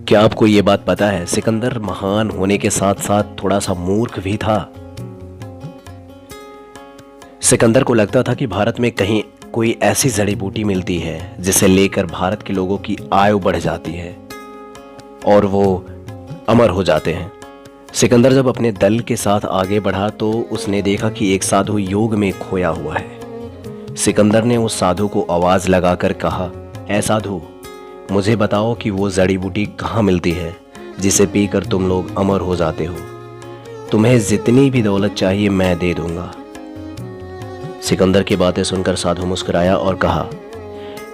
क्या आपको ये बात पता है, सिकंदर महान होने के साथ साथ थोड़ा सा मूर्ख भी था। सिकंदर को लगता था कि भारत में कहीं कोई ऐसी जड़ी बूटी मिलती है जिसे लेकर भारत के लोगों की आयु बढ़ जाती है और वो अमर हो जाते हैं। सिकंदर जब अपने दल के साथ आगे बढ़ा तो उसने देखा कि एक साधु योग में खोया हुआ है। सिकंदर ने उस साधु को आवाज लगाकर कहा, ऐ साधु, मुझे बताओ कि वो जड़ी बूटी कहाँ मिलती है जिसे पीकर तुम लोग अमर हो जाते हो। तुम्हें जितनी भी दौलत चाहिए मैं दे दूंगा। सिकंदर की बातें सुनकर साधु मुस्कुराया और कहा,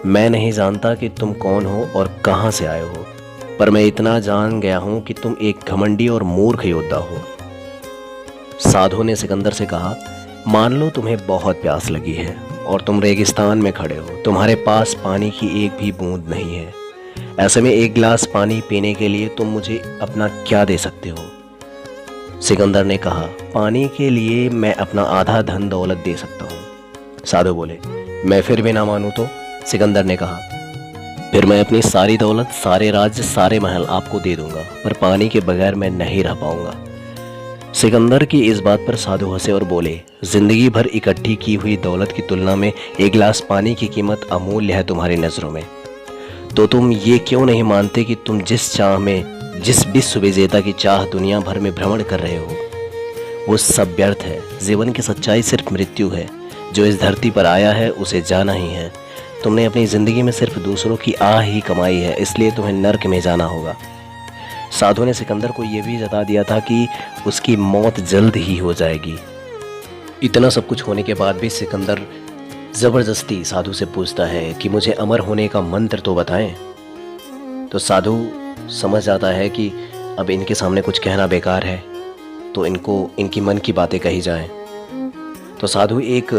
मैं नहीं जानता कि तुम कौन हो और कहां से आए हो, पर मैं इतना जान गया हूं कि तुम एक घमंडी और मूर्ख योद्धा हो। साधु ने सिकंदर से कहा, मान लो तुम्हें बहुत प्यास लगी है और तुम रेगिस्तान में खड़े हो, तुम्हारे पास पानी की एक भी बूंद नहीं है। ऐसे में एक गिलास पानी पीने के लिए तुम मुझे अपना क्या दे सकते हो? सिकंदर ने कहा, पानी के लिए मैं अपना आधा धन दौलत दे सकता हूँ। साधु बोले, मैं फिर भी ना मानूं तो? सिकंदर ने कहा, फिर मैं अपनी सारी दौलत, सारे राज्य, सारे महल आपको दे दूंगा, पर पानी के बगैर मैं नहीं रह पाऊंगा। सिकंदर की इस बात पर साधु हंसे और बोले, जिंदगी भर इकट्ठी की हुई दौलत की तुलना में एक गिलास पानी की कीमत अमूल्य है तुम्हारी नजरों में। तो तुम ये क्यों नहीं मानते कि तुम जिस विश्व विजेता की चाह दुनिया भर में भ्रमण कर रहे हो वो सब व्यर्थ है। जीवन की सच्चाई सिर्फ मृत्यु है। जो इस धरती पर आया है उसे जाना ही है। तुमने अपनी जिंदगी में सिर्फ दूसरों की आह ही कमाई है, इसलिए तुम्हें नर्क में जाना होगा। साधु ने सिकंदर को यह भी जता दिया था कि उसकी मौत जल्द ही हो जाएगी। इतना सब कुछ होने के बाद भी सिकंदर जबरदस्ती साधु से पूछता है कि मुझे अमर होने का मंत्र तो बताएं। तो साधु समझ जाता है कि अब इनके सामने कुछ कहना बेकार है, तो इनकी मन की बातें कही जाएं। तो साधु एक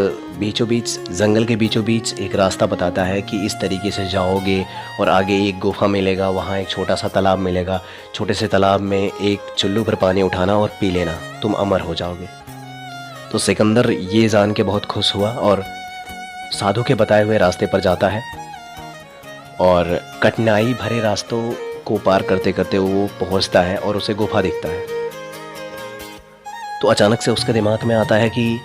जंगल के बीचों बीच एक रास्ता बताता है कि इस तरीके से जाओगे और आगे एक गुफा मिलेगा, वहाँ एक छोटा सा तालाब मिलेगा। छोटे से तालाब में एक चुल्लू भर पानी उठाना और पी लेना, तुम अमर हो जाओगे। तो सिकंदर ये जान के बहुत खुश हुआ और साधु के बताए हुए रास्ते पर जाता है और कठिनाई भरे रास्तों को पार करते करते वो पहुंचता है और उसे गुफा दिखता है। तो अचानक से उसके दिमाग में आता है कि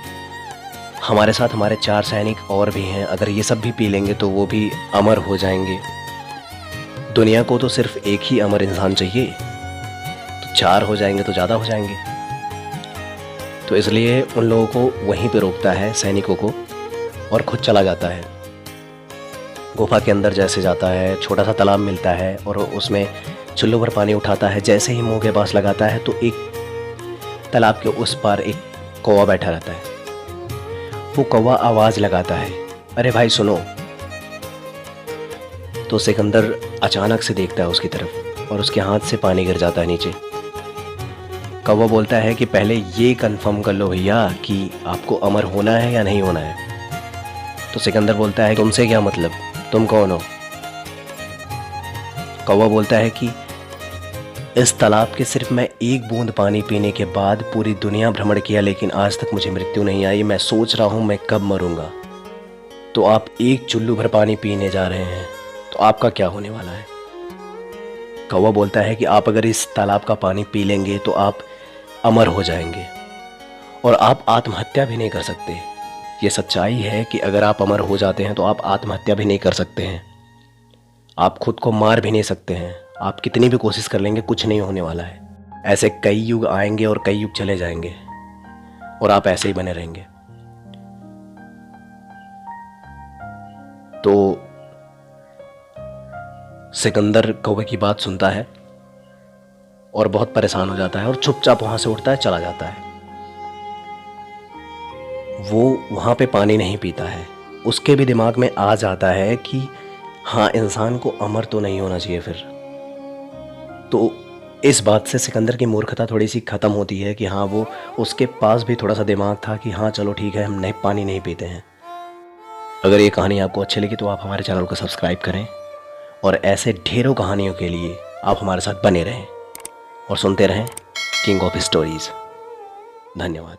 हमारे साथ हमारे 4 सैनिक और भी हैं, अगर ये सब भी पी लेंगे तो वो भी अमर हो जाएंगे। दुनिया को तो सिर्फ एक ही अमर इंसान चाहिए, तो 4 हो जाएंगे तो ज़्यादा हो जाएंगे। तो इसलिए उन लोगों को वहीं पे रोकता है, सैनिकों को, और खुद चला जाता है। गुफा के अंदर जैसे जाता है, छोटा सा तालाब मिलता है और उसमें चुल्लू भर पानी उठाता है। जैसे ही मुंह के पास लगाता है तो एक तालाब के उस पार एक कौवा बैठा रहता है। वो कौवा आवाज़ लगाता है, अरे भाई सुनो। तो सिकंदर अचानक से देखता है उसकी तरफ और उसके हाथ से पानी गिर जाता है नीचे। कौवा बोलता है कि पहले ये कंफर्म कर लो भैया कि आपको अमर होना है या नहीं होना है। तो सिकंदर बोलता है, तुमसे क्या मतलब, तुम कौन हो? कौवा बोलता है कि इस तालाब के सिर्फ मैं एक बूंद पानी पीने के बाद पूरी दुनिया भ्रमण किया, लेकिन आज तक मुझे मृत्यु नहीं आई। मैं सोच रहा हूं मैं कब मरूंगा। तो आप एक चुल्लू भर पानी पीने जा रहे हैं, तो आपका क्या होने वाला है? कौवा बोलता है कि आप अगर इस तालाब का पानी पी लेंगे तो आप अमर हो जाएंगे और आप आत्महत्या भी नहीं कर सकते। ये सच्चाई है कि अगर आप अमर हो जाते हैं तो आप आत्महत्या भी नहीं कर सकते हैं, आप खुद को मार भी नहीं सकते हैं। आप कितनी भी कोशिश कर लेंगे, कुछ नहीं होने वाला है। ऐसे कई युग आएंगे और कई युग चले जाएंगे और आप ऐसे ही बने रहेंगे। तो सिकंदर कौवे की बात सुनता है और बहुत परेशान हो जाता है और चुपचाप वहां से उठता है, चला जाता है। वो वहाँ पे पानी नहीं पीता है। उसके भी दिमाग में आ जाता है कि हाँ, इंसान को अमर तो नहीं होना चाहिए फिर। तो इस बात से सिकंदर की मूर्खता थोड़ी सी ख़त्म होती है कि हाँ, वो उसके पास भी थोड़ा सा दिमाग था कि हाँ चलो ठीक है, हम पानी नहीं पीते हैं। अगर ये कहानी आपको अच्छी लगी तो आप हमारे चैनल को सब्सक्राइब करें और ऐसे ढेरों कहानियों के लिए आप हमारे साथ बने रहें और सुनते रहें किंग ऑफ स्टोरीज़। धन्यवाद।